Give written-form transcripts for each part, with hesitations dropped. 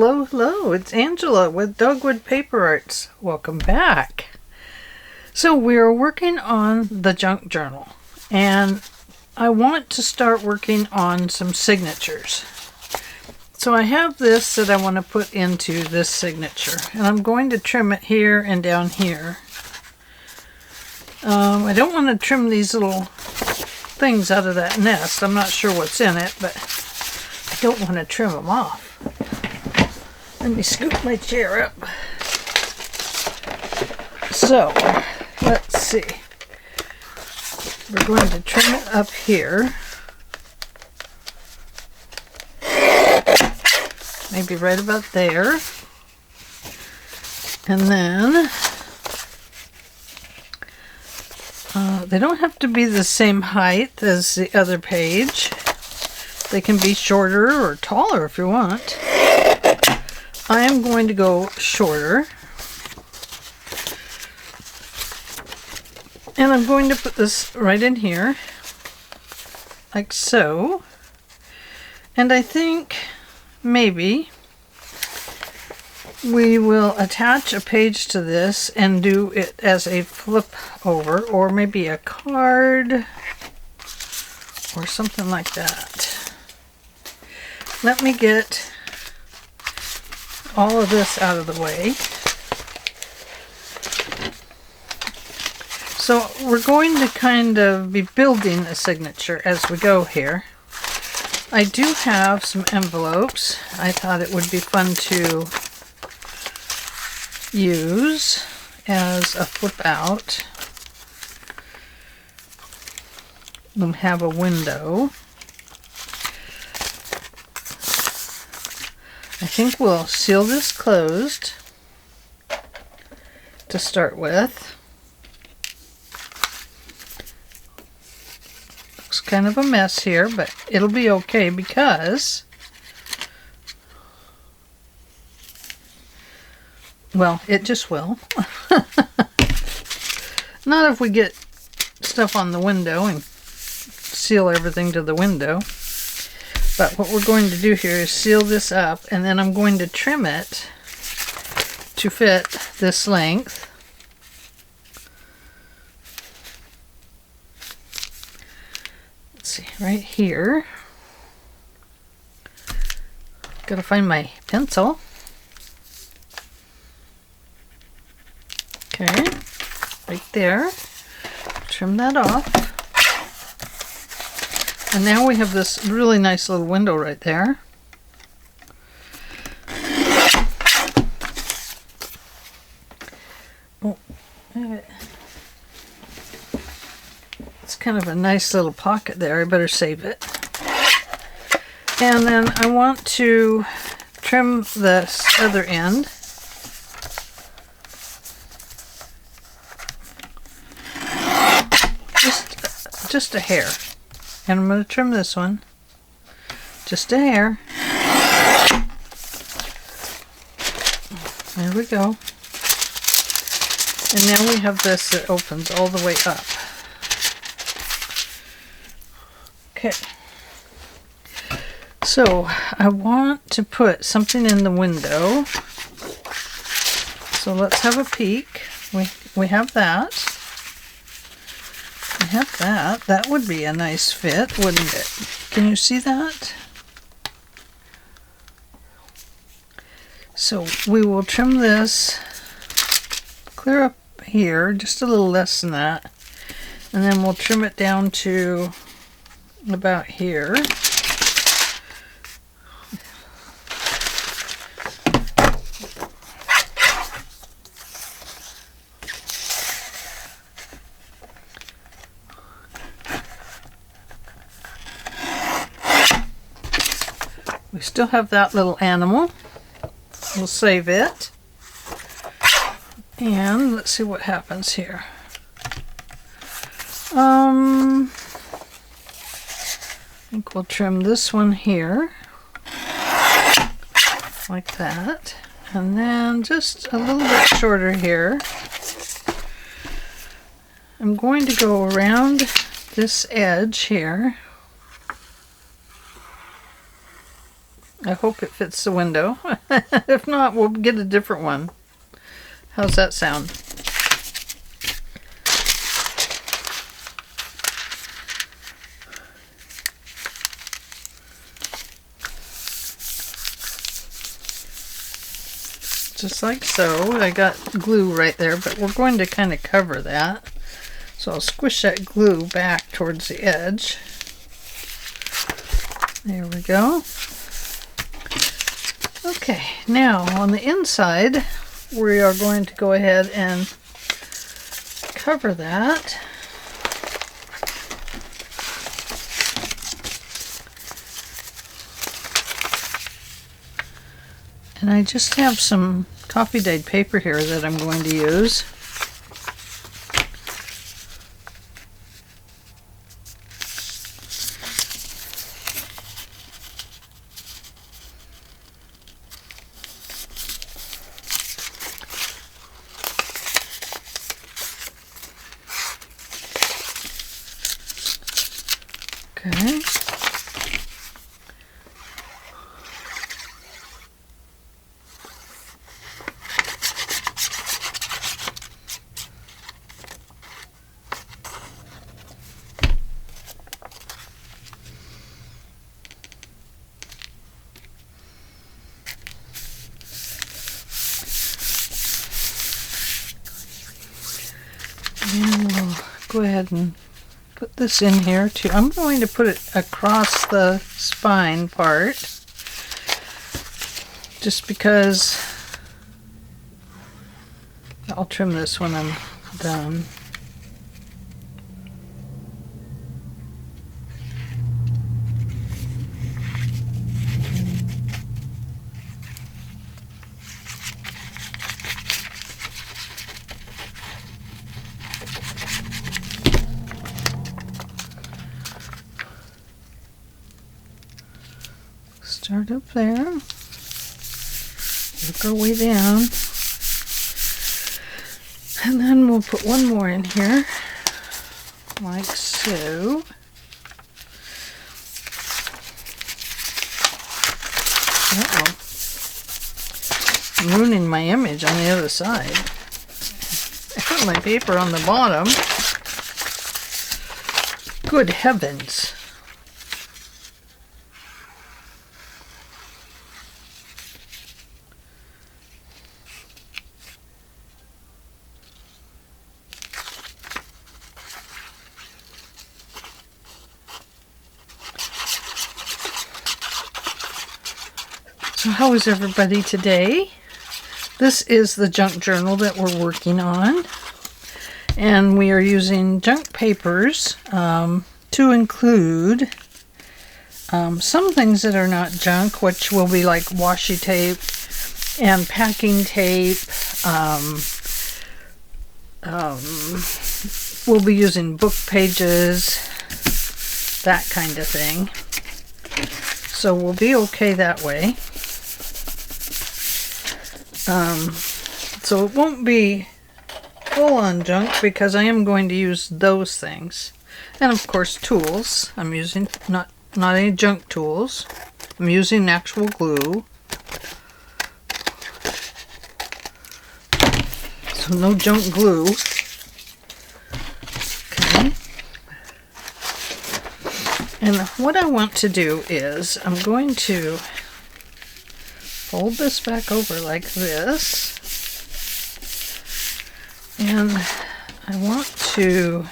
Hello, hello, it's Angela with Dogwood Paper Arts. Welcome back. So we are working on the junk journal, and I want to start working on some signatures. So I have this that I want to put into this signature, and I'm going to trim it here and down here. I don't want to trim these little things out of that nest. I'm not sure what's in it, but I don't want to trim them off. Let me scoop my chair up. So, let's see. We're going to trim it up here. Maybe right about there. And then, they don't have to be the same height as the other page. They can be shorter or taller if you want. I am going to go shorter. And I'm going to put this right in here, like so. And I think maybe we will attach a page to this and do it as a flip over, or maybe a card or something like that. Let me get all of this out of the way. So we're going to kind of be building a signature as we go here. I do have some envelopes. I thought it would be fun to use as a flip out. We'll have a window. I think we'll seal this closed to start with. Looks kind of a mess here, but it'll be okay because, well, it just will. Not if we get stuff on the window and seal everything to the window. But what we're going to do here is seal this up, and then I'm going to trim it to fit this length. Let's see, right here. Gotta find my pencil. Okay, right there. Trim that off. And now we have this really nice little window right there. Oh, it's kind of a nice little pocket there. I better save it. And then I want to trim this other end. Just a hair. And I'm going to trim this one, just a hair. There we go. And now we have this that opens all the way up. Okay. So I want to put something in the window. So let's have a peek. We have that. I have that. That would be a nice fit, wouldn't it? Can you see that? So we will trim this clear up here, just a little less than that. And then we'll trim it down to about here. We still have that little animal. We'll save it. And let's see what happens here. I think we'll trim this one here. Like that. And then just a little bit shorter here. I'm going to go around this edge here I hope it fits the window. If not, we'll get a different one. How's that sound? Just like so. I got glue right there, but we're going to kind of cover that. So I'll squish that glue back towards the edge. There we go. Okay, now on the inside, we are going to go ahead and cover that. And I just have some coffee dyed paper here that I'm going to use. Okay. And we'll go ahead and put this in here too. I'm going to put it across the spine part just because I'll trim this when I'm done. Start up there, work our way down, and then we'll put one more in here, like so. Uh-oh. I'm ruining my image on the other side. I put my paper on the bottom. Good heavens. So how is everybody today? This is the junk journal that we're working on, and we are using junk papers to include some things that are not junk, which will be like washi tape and packing tape. We'll be using book pages, that kind of thing. So we'll be okay that way. So it won't be full on junk because I am going to use those things. And of course tools. I'm using not any junk tools. I'm using actual glue. So no junk glue. Okay. And what I want to do is I'm going to fold this back over like this, and I want to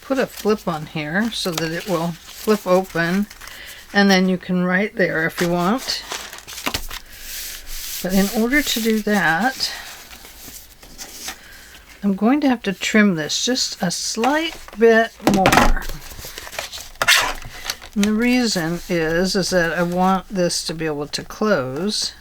put a flip on here so that it will flip open, and then you can write there if you want. But in order to do that, I'm going to have to trim this just a slight bit more. And the reason is that I want this to be able to close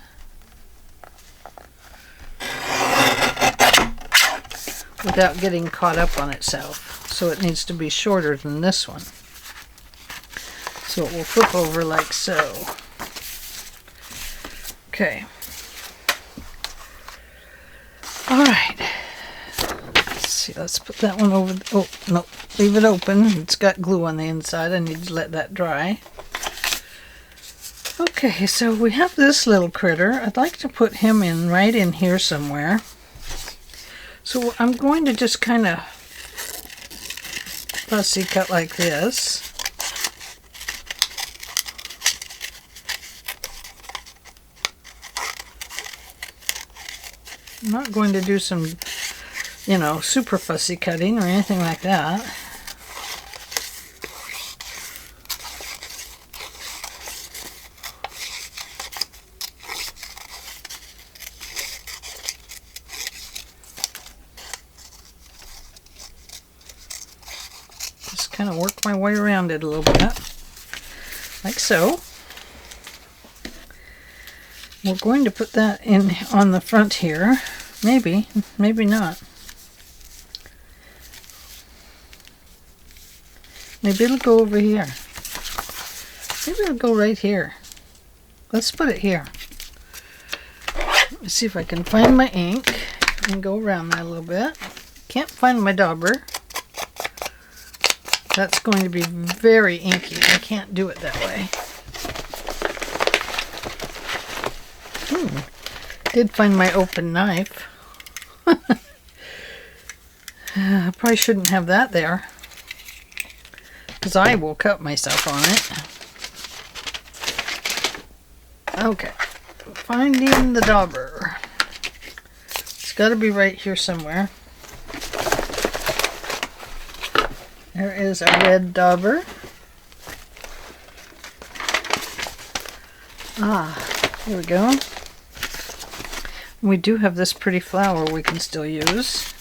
without getting caught up on itself. So it needs to be shorter than this one. So it will flip over like so. Okay. Alright. Let's see, let's put that one over. Oh, no. Leave it open. It's got glue on the inside. I need to let that dry. Okay, so we have this little critter. I'd like to put him in right in here somewhere. So I'm going to just kind of fussy cut like this. I'm not going to do some, you know, super fussy cutting or anything like that. Just kind of work my way around it a little bit, like so. We're going to put that in on the front here. Maybe, maybe not. Maybe it'll go over here. Maybe it'll go right here. Let's put it here. Let's see if I can find my ink and go around that a little bit. Can't find my dauber. That's going to be very inky. I can't do it that way. Did find my open knife. I probably shouldn't have that there, because I will cut myself on it. Okay, finding the dauber. It's got to be right here somewhere. There is a red dauber. Ah, here we go. We do have this pretty flower we can still use.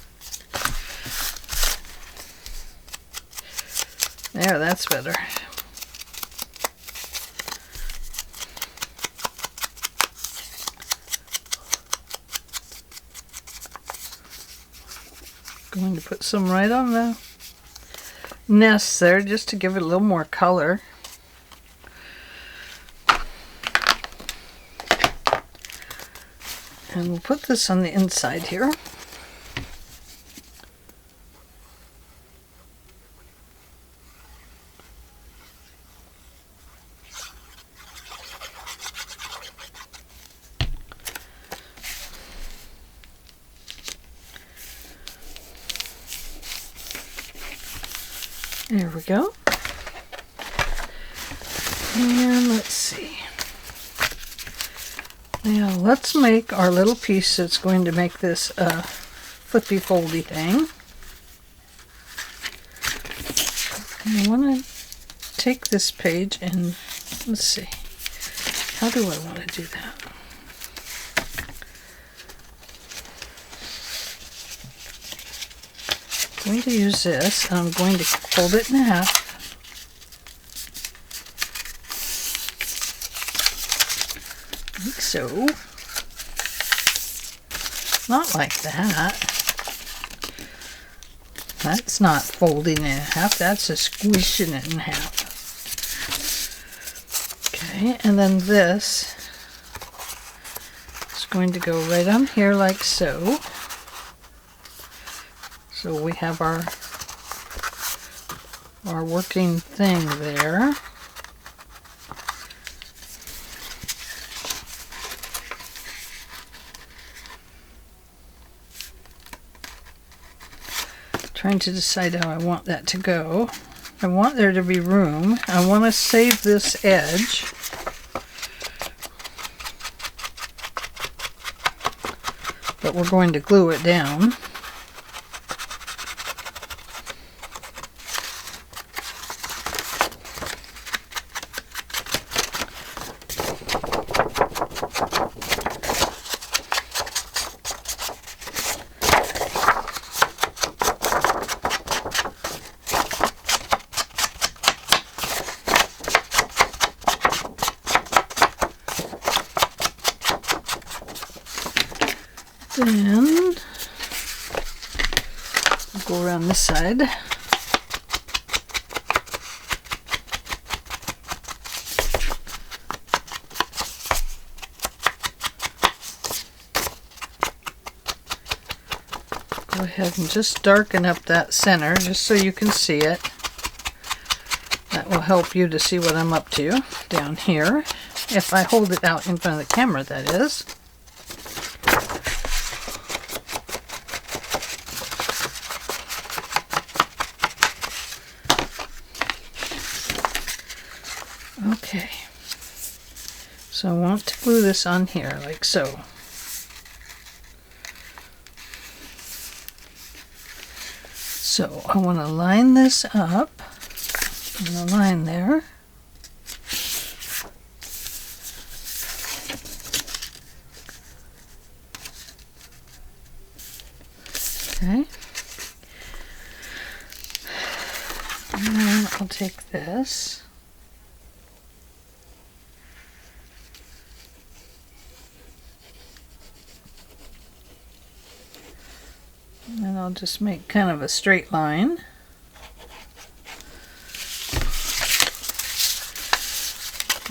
There, that's better. Going to put some right on the nest there just to give it a little more color. And we'll put this on the inside here. There we go. And let's see. Now let's make our little piece that's going to make this flippy foldy thing. And I want to take this page and let's see. How do I want to do that? I'm going to use this and I'm going to fold it in half. Like so. Not like that. That's not folding in half, that's just squishing it in half. Okay, and then this is going to go right on here like so. So we have our working thing there. Trying to decide how I want that to go. I want there to be room. I want to save this edge. But we're going to glue it down. Then we'll go around this side. Go ahead and just darken up that center just so you can see it. That will help you to see what I'm up to down here. if I hold it out in front of the camera, that is. Okay, so I want to glue this on here like so. So I want to line this up in a line there. Okay. And then I'll take this. And I'll just make kind of a straight line.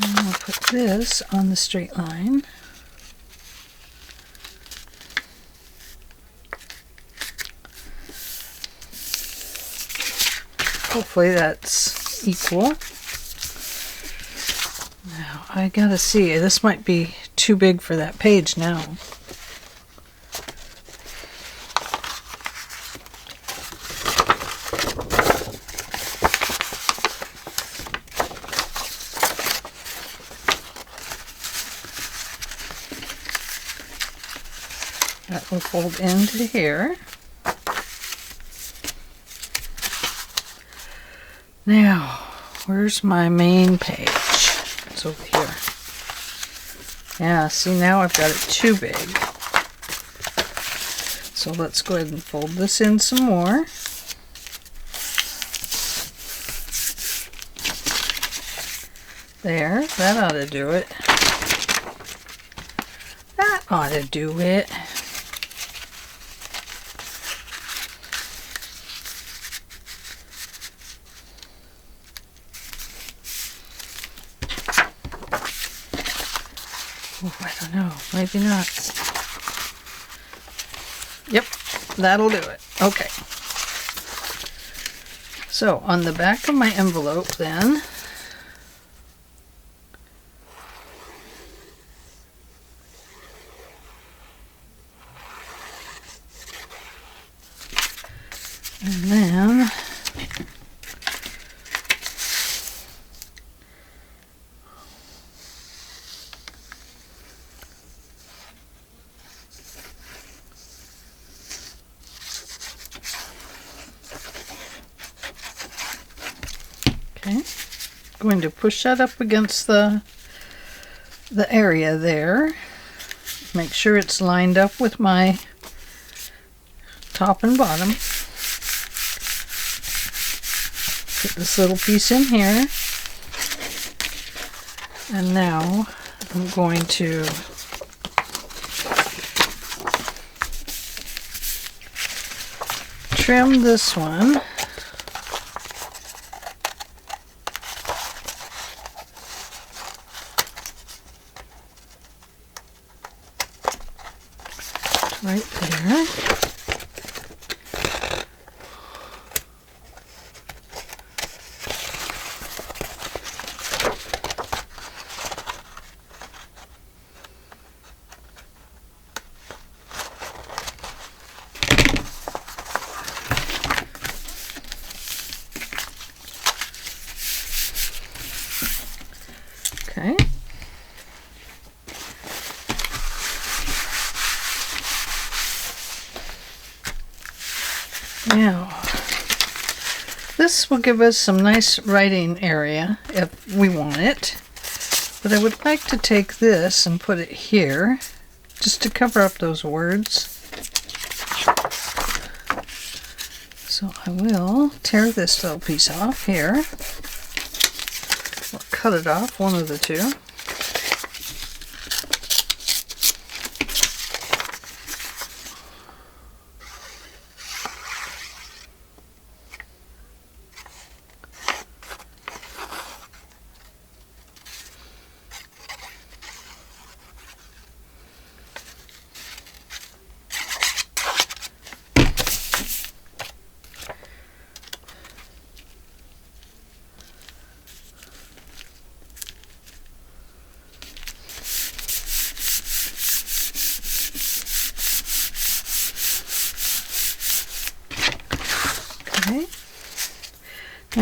And I'll put this on the straight line. Hopefully that's equal. Now I gotta see, this might be too big for that page now. That will fold into here. Now, where's my main page? It's over here. Yeah, see, now I've got it too big. So let's go ahead and fold this in some more. There, that ought to do it. That ought to do it. Oh, I don't know, maybe not. Yep, that'll do it. Okay. So on the back of my envelope then, and then okay, going to push that up against the area there. Make sure it's lined up with my top and bottom. Put this little piece in here. And now I'm going to trim this one. Right there. Okay. Now, this will give us some nice writing area if we want it, but I would like to take this and put it here just to cover up those words. So I will tear this little piece off here, or cut it off, one of the two.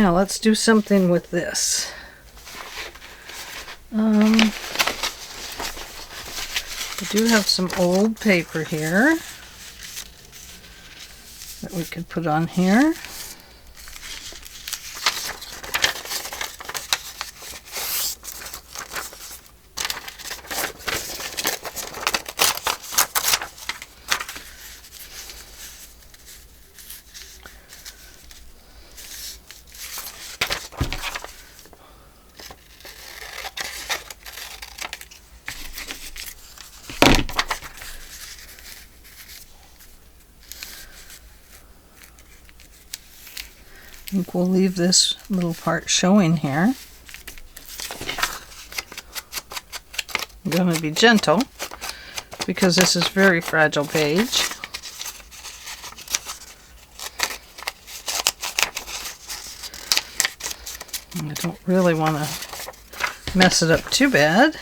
Now let's do something with this. I do have some old paper here that we could put on here. I think we'll leave this little part showing here. I'm going to be gentle because this is very fragile page. And I don't really want to mess it up too bad.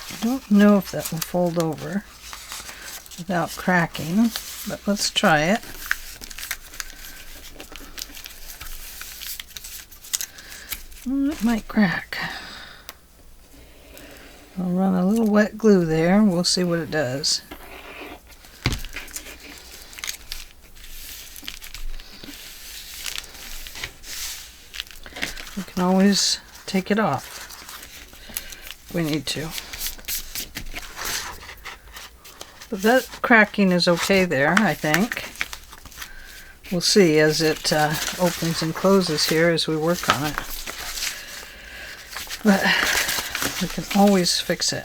I don't know if that will fold over without cracking, but let's try it. It might crack. I'll run a little wet glue there and we'll see what it does. We can always take it off if we need to. But that cracking is okay there, I think. We'll see as it opens and closes here as we work on it. But we can always fix it.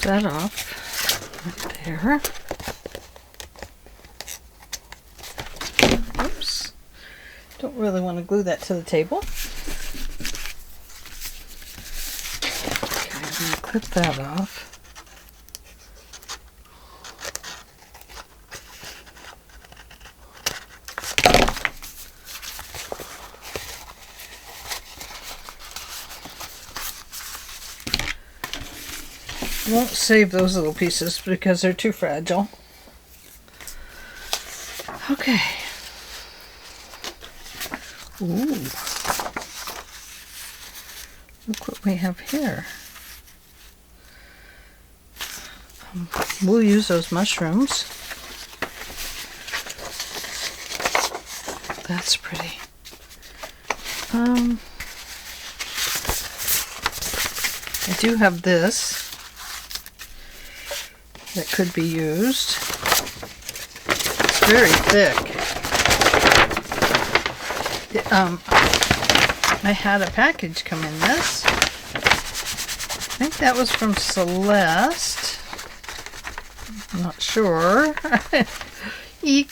That off right there. Oops. Don't really want to glue that to the table. Okay, I'm going to clip that off. Won't save those little pieces because they're too fragile. Okay. Ooh. Look what we have here. We'll use those mushrooms. That's pretty. I do have this that could be used. It's very thick. I had a package come in this. I think that was from Celeste. I'm not sure. Eek.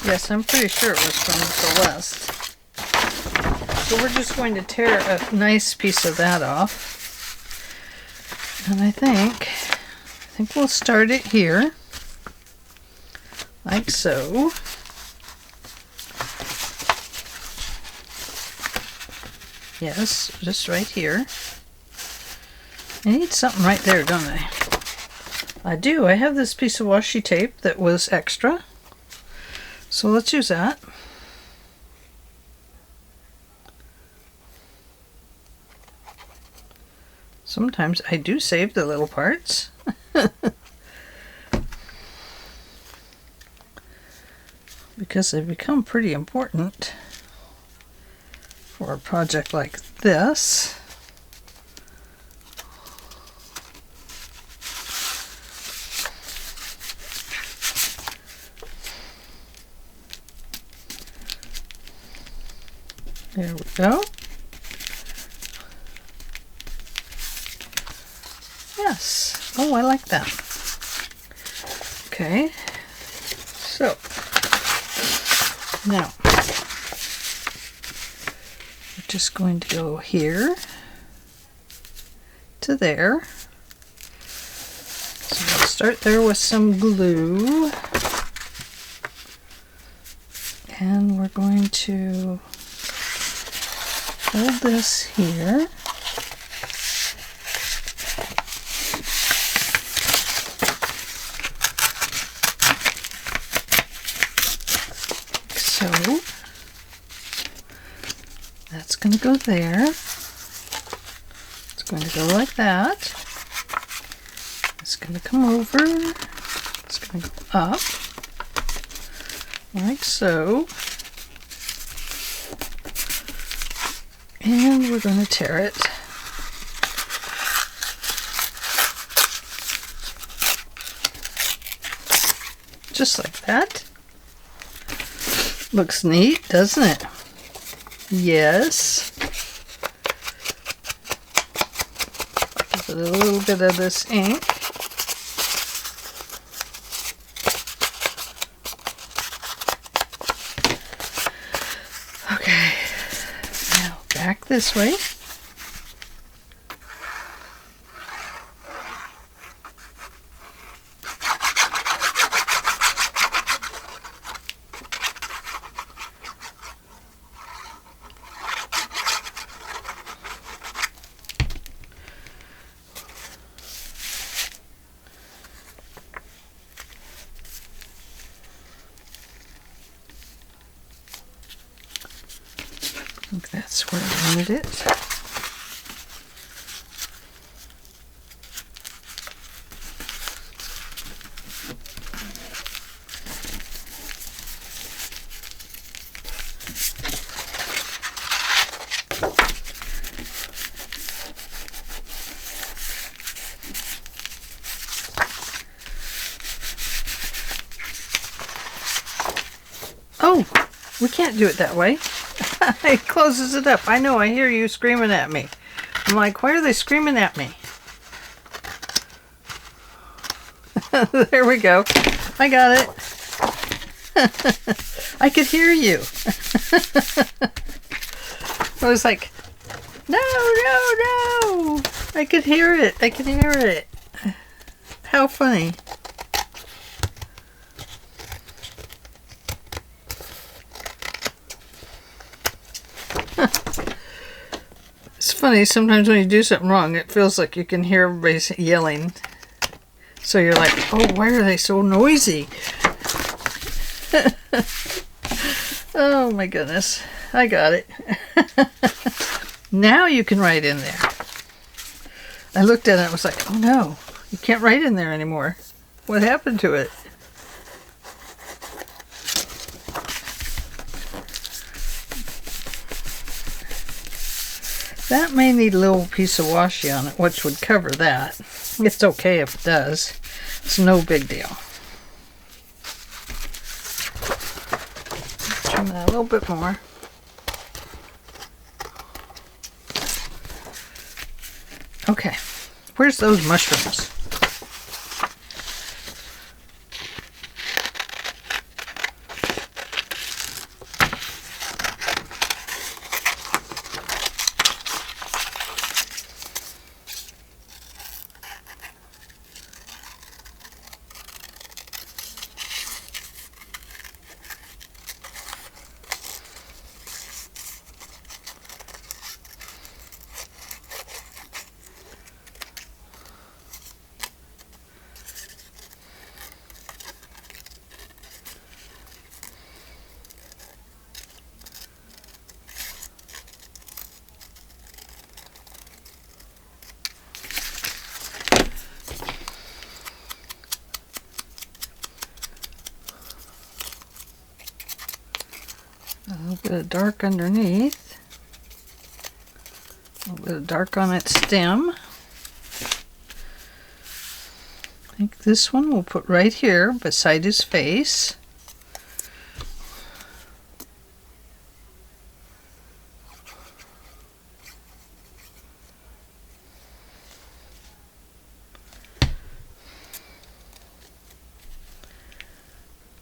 Yes, I'm pretty sure it was from Celeste. So we're just going to tear a nice piece of that off. And I think we'll start it here, like so. Yes, just right here. I need something right there, don't I? I do. I have this piece of washi tape that was extra. So let's use that. Sometimes I do save the little parts. Because they become pretty important for a project like this. There we go. Yes. Oh, I like that. Okay. So, now, we're just going to go here to there. So we'll start there with some glue. And we're going to hold this here. So that's going to go there. It's going to go like that. It's going to come over. It's going to go up like so. And we're going to tear it. Just like that. Looks neat, doesn't it? Yes. Give it a little bit of this ink. Okay. Now back this way. I think that's where I wanted it. Oh, we can't do it that way. It closes it up. I know, I hear you screaming at me. I'm like, why are they screaming at me? There we go. I got it. I could hear you. I was like, no, no, no. I could hear it. I could hear it. How funny. It's funny, sometimes when you do something wrong, it feels like you can hear everybody yelling. So you're like, oh, why are they so noisy? Oh my goodness. I got it. Now you can write in there. I looked at it and was like, oh no, you can't write in there anymore. What happened to it? That may need a little piece of washi on it, which would cover that. It's okay if it does. It's no big deal. Trim that a little bit more. Okay, where's those mushrooms? A little bit of dark underneath. A little bit of dark on its stem. I think this one we'll put right here beside his face.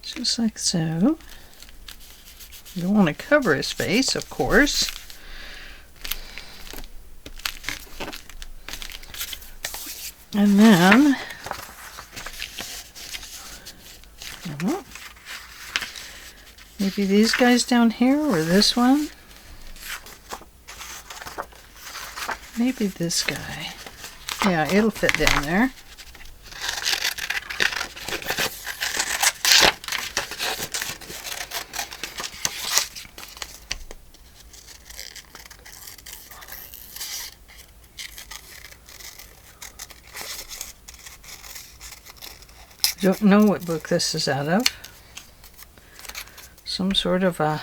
Just like so. You don't want to cover his face, of course. And then maybe these guys down here or this one. Maybe this guy. Yeah, it'll fit down there. Don't know what book this is out of. Some sort of a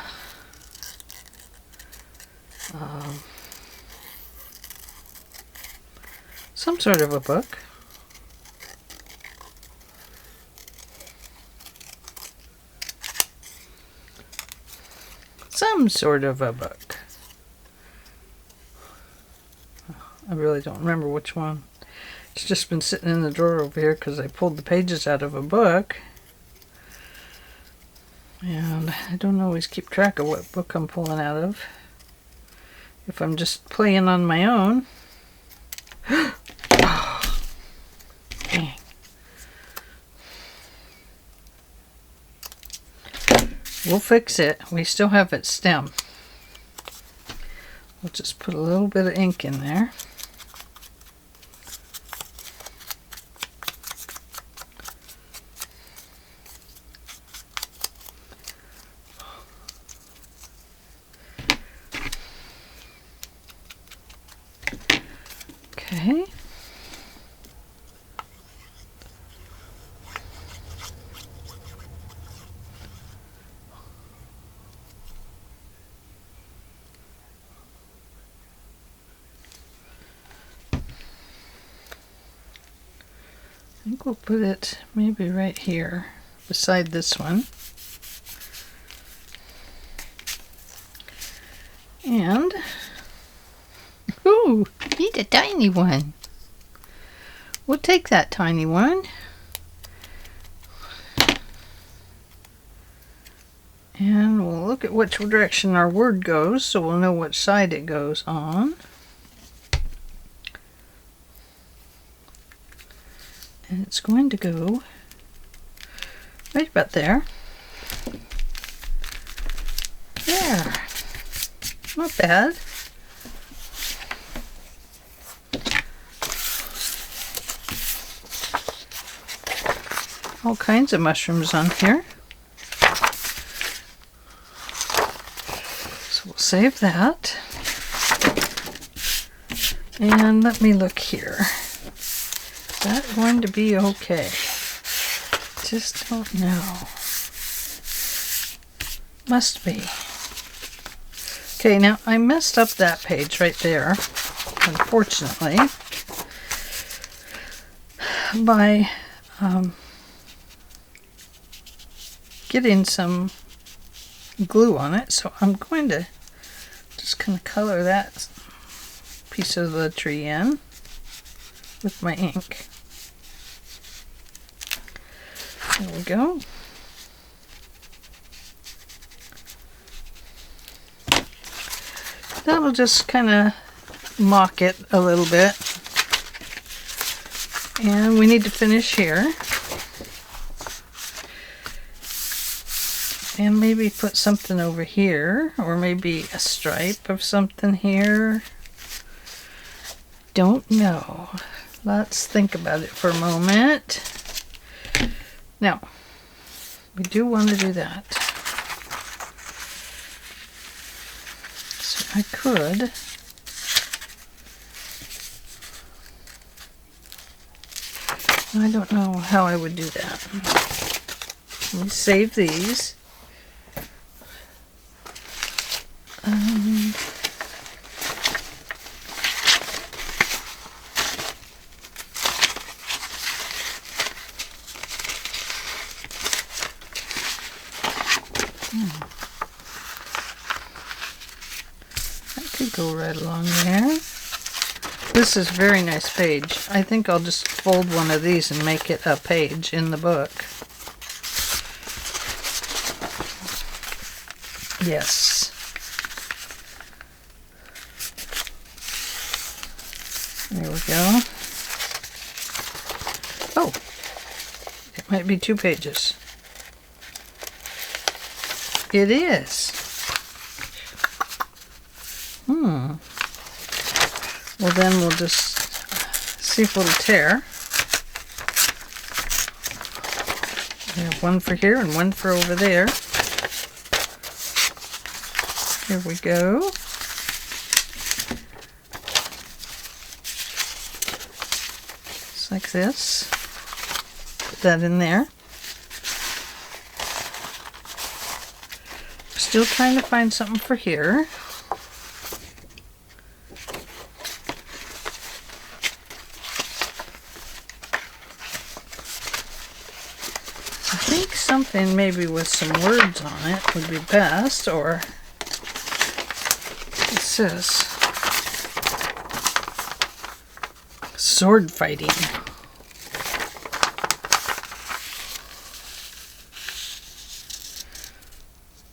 book. Some sort of a book. I really don't remember which one. It's just been sitting in the drawer over here because I pulled the pages out of a book. And I don't always keep track of what book I'm pulling out of. If I'm just playing on my own. Oh, dang. We'll fix it. We still have its stem. We'll just put a little bit of ink in there. Okay. I think we'll put it maybe right here beside this one. And ooh, need a tiny one. We'll take that tiny one. And we'll look at which direction our word goes so we'll know which side it goes on. And it's going to go right about there. There. Not bad. All kinds of mushrooms on here. So we'll save that. And let me look here. Is that going to be okay? Just don't know. Must be. Okay, now I messed up that page right there, unfortunately, by getting some glue on it. So I'm going to just kind of color that piece of the tree in with my ink. There we go. That'll just kind of mock it a little bit. And we need to finish here. And maybe put something over here, or maybe a stripe of something here. Don't know. Let's think about it for a moment. Now, we do want to do that. So I could I don't know how I would do that. Let me save these. That could go right along there. This is a very nice page. I think I'll just fold one of these and make it a page in the book. Yes. There we go. Oh, it might be 2 pages. It is. Well, then we'll just see if it'll tear. We have one for here and one for over there. Here we go. Just like this. Put that in there. Still trying to find something for here. I think something maybe with some words on it would be best, or it says sword fighting.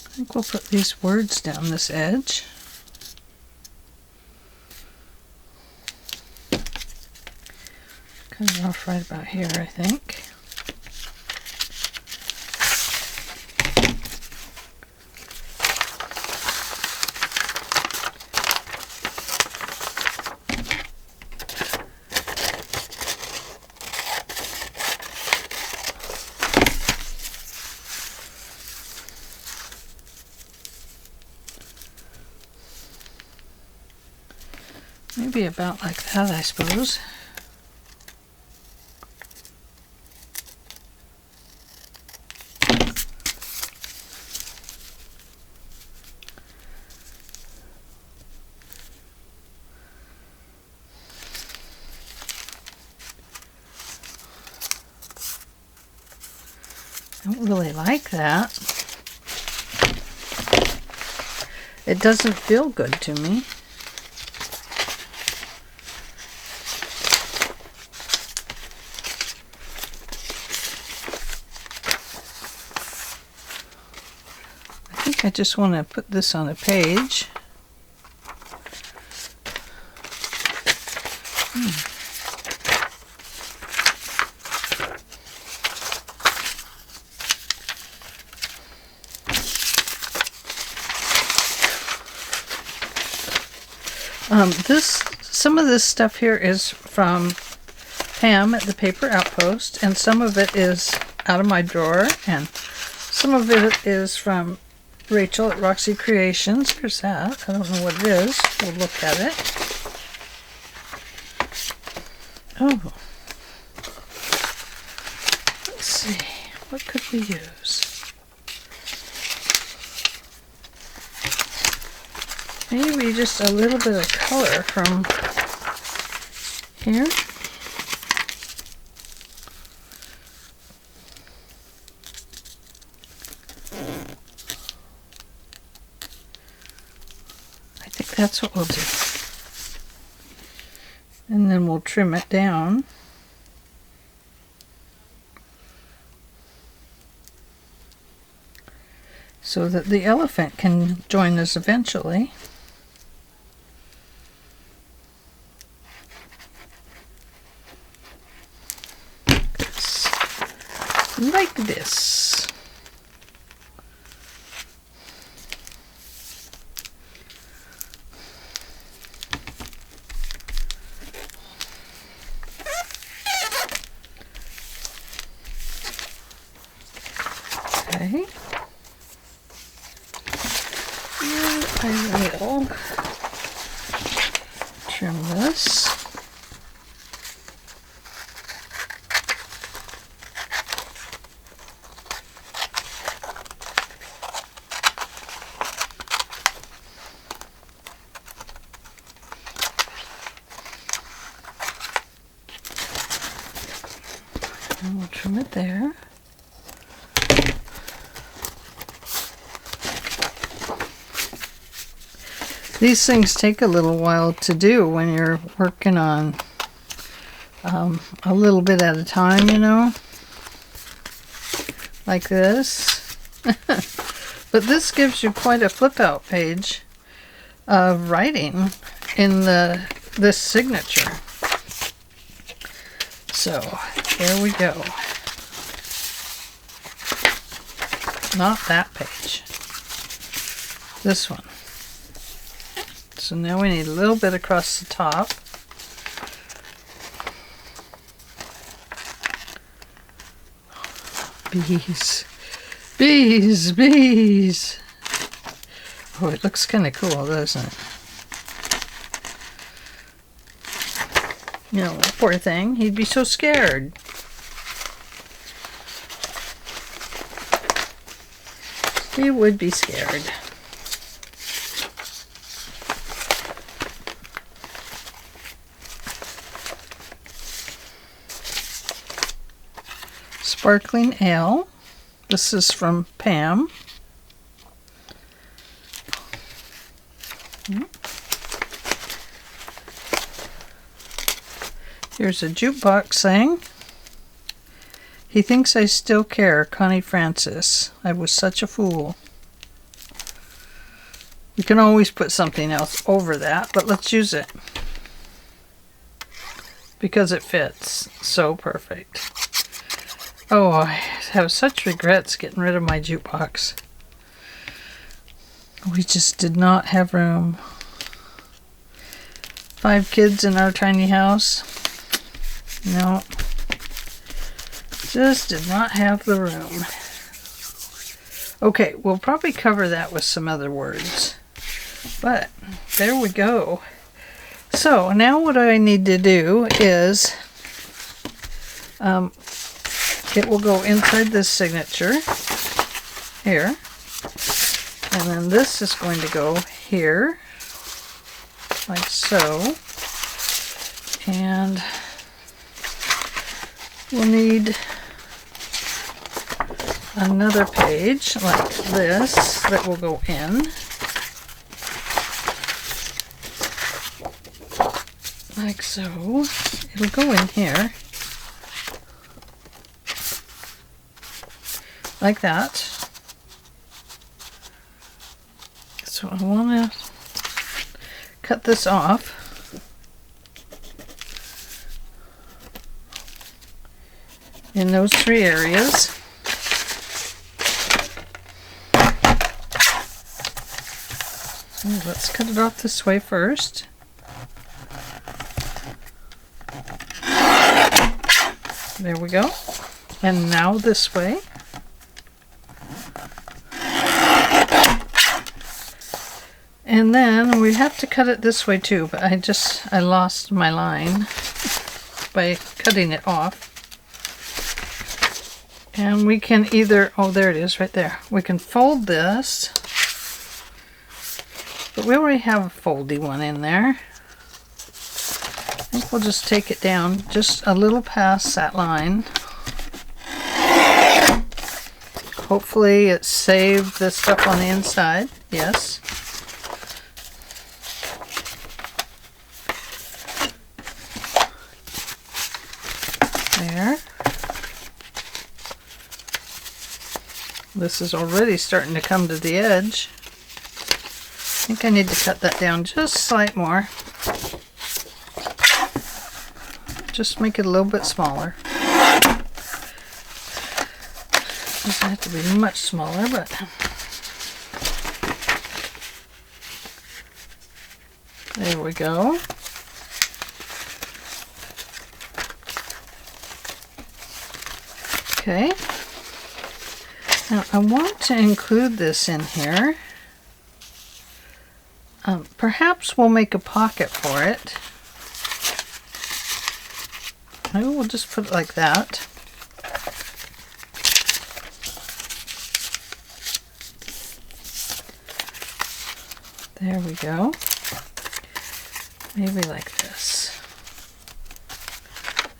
I think we'll put these words down this edge. Cut it off right about here, I think. Maybe about like that, I suppose. I don't really like that. It doesn't feel good to me. I just want to put this on a page. Some of this stuff here is from Pam at the Paper Outpost, and some of it is out of my drawer, and some of it is from Rachel at Roxy Creations. There's that. I don't know what it is. We'll look at it. Oh. Let's see. What could we use? Maybe just a little bit of color from here. That's what we'll do. And then we'll trim it down. So that the elephant can join us eventually. Like this. Okay. And I will trim this. And we'll trim it there. These things take a little while to do when you're working on a little bit at a time, you know, like this. But this gives you quite a flip out page of writing in this signature. So there we go. Not that page. This one. So now we need a little bit across the top. Bees. Bees, bees. Oh, it looks kind of cool, doesn't it? You know, poor thing. He'd be so scared. He would be scared. Sparkling ale. This is from Pam. Here's a jukebox saying, "He thinks I still care, Connie Francis. I was such a fool." You can always put something else over that, but let's use it because it fits so perfect. Oh, I have such regrets getting rid of my jukebox. We just did not have room. 5 kids in our tiny house. No, just did not have the room. Okay, we'll probably cover that with some other words. But there we go. So now what I need to do is it will go inside this signature here, and then this is going to go here like so, and we'll need another page like this that will go in like so. It'll go in here like that. So I want to cut this off. In those 3 areas. Let's cut it off this way first. There we go. And now this way. And then we have to cut it this way too, but I lost my line by cutting it off. And we can either, oh there it is right there. We can fold this, but we already have a foldy one in there. I think we'll just take it down just a little past that line. Hopefully it saved the stuff on the inside. Yes. There. This is already starting to come to the edge. I think I need to cut that down just a slight more. Just make it a little bit smaller. Doesn't have to be much smaller, but there we go. Okay. Now I want to include this in here. Perhaps we'll make a pocket for it. Maybe we'll just put it like that. There we go. Maybe like this.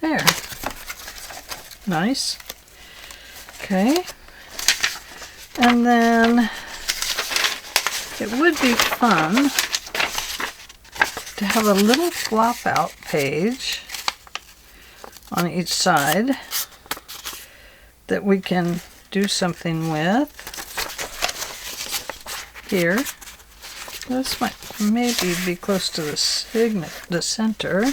There. Nice. Okay. And then it would be fun to have a little flop out page on each side that we can do something with. Here, this might maybe be close to the center.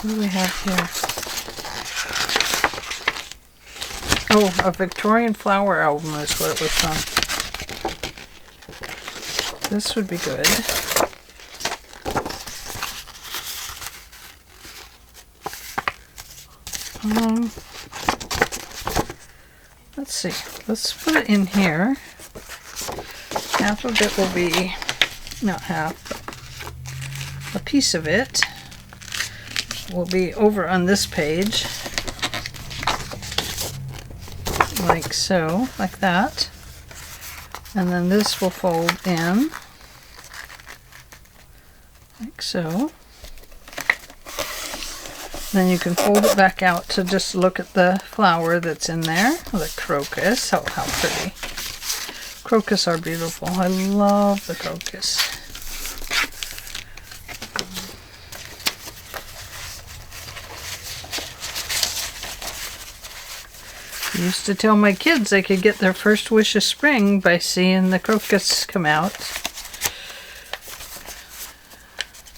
What do we have here? Oh, a Victorian flower album is what it was from. This would be good. Let's see. Let's put it in here. Half of it will be, not half, but a piece of it will be over on this page, like so, like that, and then this will fold in like so. Then you can fold it back out to just look at the flower that's in there, the crocus. Oh, how pretty. Crocus are beautiful. I love the crocus. I used to tell my kids they could get their first wish of spring by seeing the crocus come out.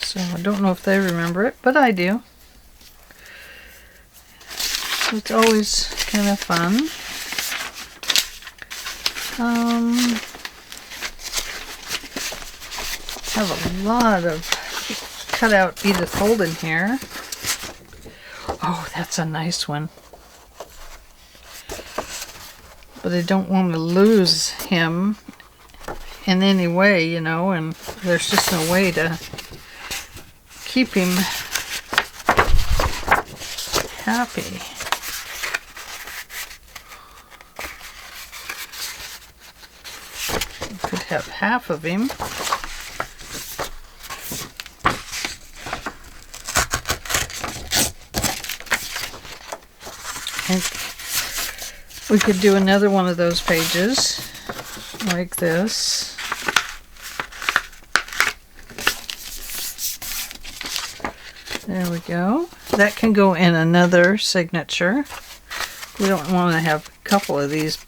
So I don't know if they remember it, but I do. So it's always kind of fun. Have a lot of cut out Edith Holden here. Oh, that's a nice one. But I don't want to lose him in any way, you know, and there's just no way to keep him happy. I could have half of him. And we could do another one of those pages like this. There we go. That can go in another signature. We don't want to have a couple of these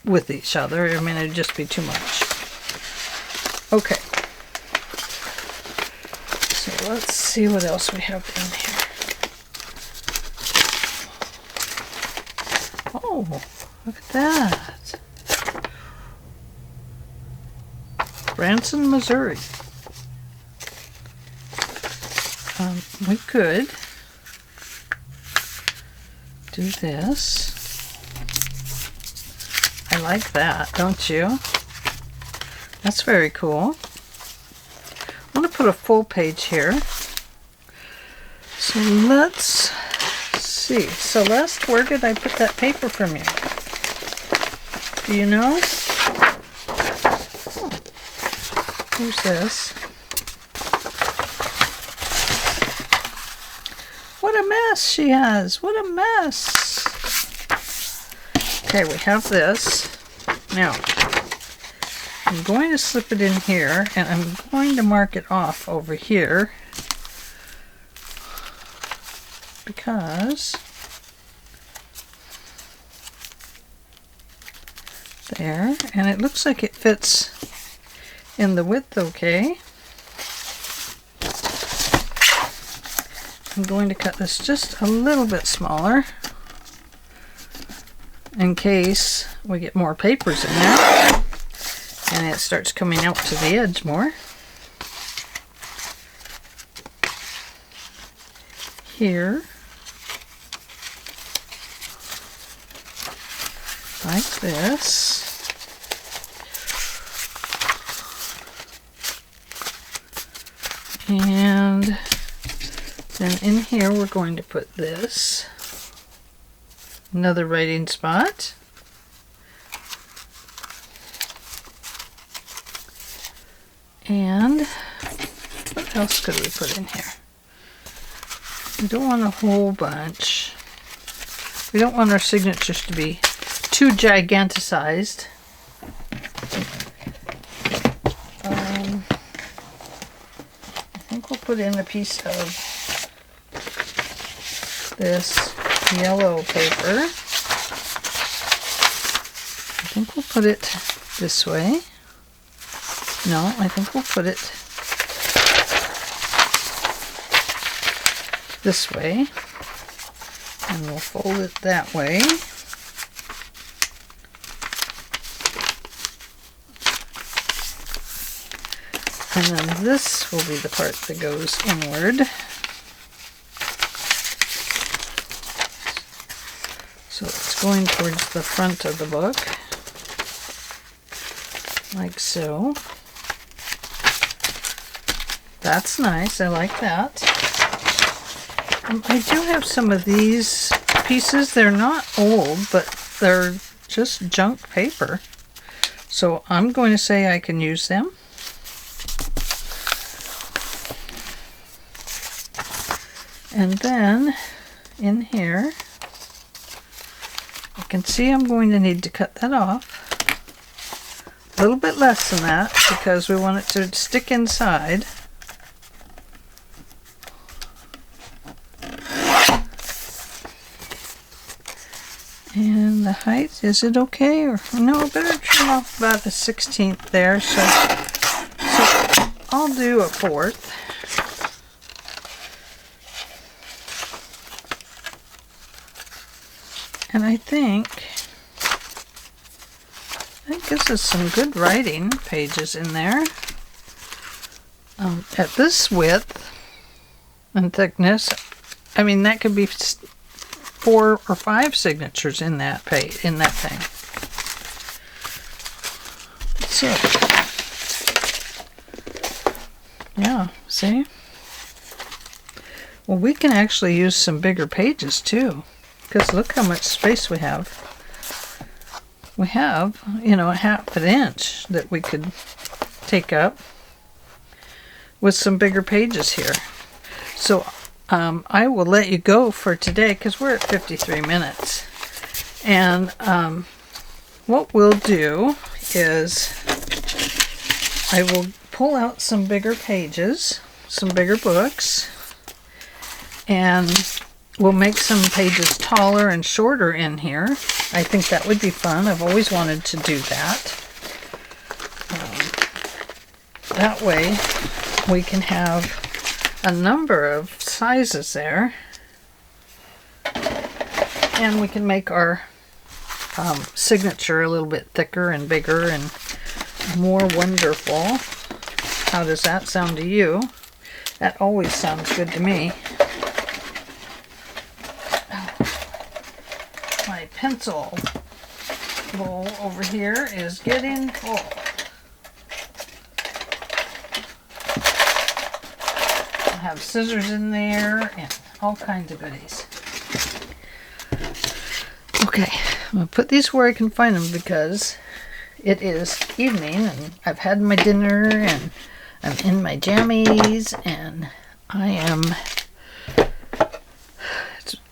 with each other. I mean, it'd just be too much. Okay. So let's see what else we have in here. Oh, look at that. Branson, Missouri. We could do this. I like that, don't you? That's very cool. I'm going to put a full page here. So let's see. Celeste, where did I put that paper from you? Do you know? Oh. Who's this? What a mess she has. What a mess. Okay, we have this. Now, I'm going to slip it in here, and I'm going to mark it off over here because there, and it looks like it fits in the width okay. I'm going to cut this just a little bit smaller in case we get more papers in there and it starts coming out to the edge more. Here, like this. And then in here we're going to put this, another writing spot, and what else could we put in here? We don't want a whole bunch. We don't want our signatures to be too giganticized. I think we'll put in a piece of this yellow paper. I think we'll put it this way. No, I think we'll put it this way. And we'll fold it that way. And then this will be the part that goes inward. So it's going towards the front of the book, like so. That's nice, I like that. I do have some of these pieces. They're not old, but they're just junk paper. So I'm going to say I can use them. And then in here, you can see I'm going to need to cut that off. A little bit less than that because we want it to stick inside. And the height, is it okay? Or no, I better trim off about a 1/16 there. So I'll do a 1/4. And I think this is some good writing pages in there. At this width and thickness, I mean that could be 4 or 5 signatures in that page, in that thing. So, yeah, see? Well, we can actually use some bigger pages too, because look how much space we have. We have, you know, a 1/2 inch that we could take up with some bigger pages here. So I will let you go for today because we're at 53 minutes. And what we'll do is I will pull out some bigger pages, some bigger books, and we'll make some pages taller and shorter in here. I think that would be fun. I've always wanted to do that. That way we can have a number of sizes there, and we can make our signature a little bit thicker and bigger and more wonderful. How does that sound to you? That always sounds good to me. My pencil bowl over here is getting full. I have scissors in there and all kinds of goodies. Okay, I'm going to put these where I can find them because it is evening and I've had my dinner and I'm in my jammies and I am,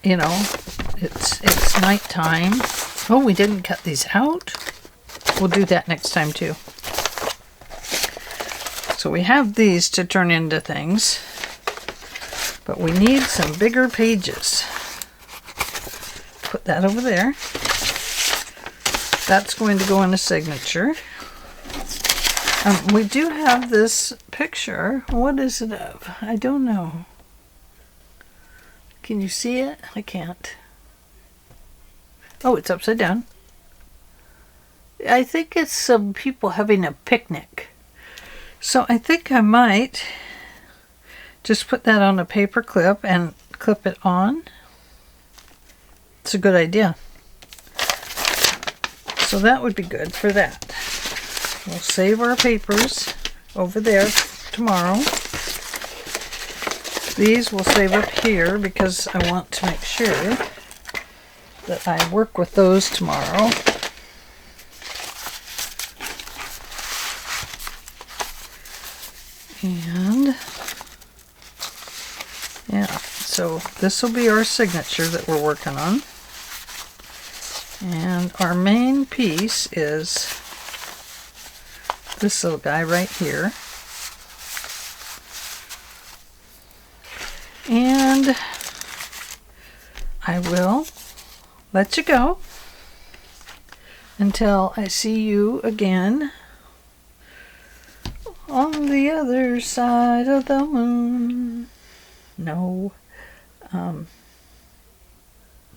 you know, it's nighttime. Oh, we didn't cut these out. We'll do that next time too. So we have these to turn into things, but we need some bigger pages. Put that over there. That's going to go in a signature. We do have this picture. What is it of? I don't know. Can you see it? I can't. Oh, it's upside down. I think it's some people having a picnic. So I think I might just put that on a paper clip and clip it on. It's a good idea. So that would be good for that. We'll save our papers over there tomorrow. These we'll save up here because I want to make sure that I work with those tomorrow. And yeah, So this will be our signature that we're working on. And our main piece is this little guy right here. And I will let you go until I see you again on the other side of the moon. No.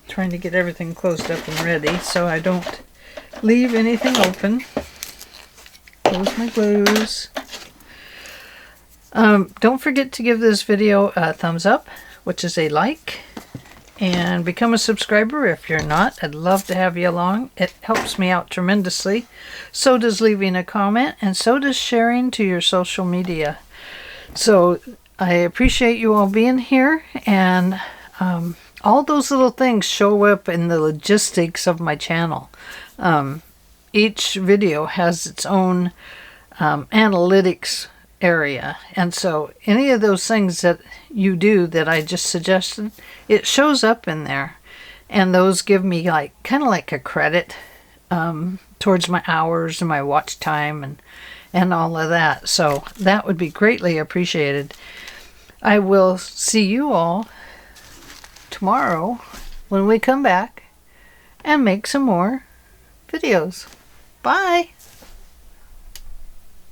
Trying to get everything closed up and ready so I don't leave anything open. Close my glues. Don't forget to give this video a thumbs up, which is a like, and become a subscriber if you're not. I'd love to have you along. It helps me out tremendously. So does leaving a comment, and so does sharing to your social media. So I appreciate you all being here, and all those little things show up in the logistics of my channel. Each video has its own analytics area, and so any of those things that you do that I just suggested, it shows up in there, and those give me like kind of like a credit towards my hours and my watch time and all of that. So that would be greatly appreciated. I will see you all tomorrow when we come back and make some more videos. Bye.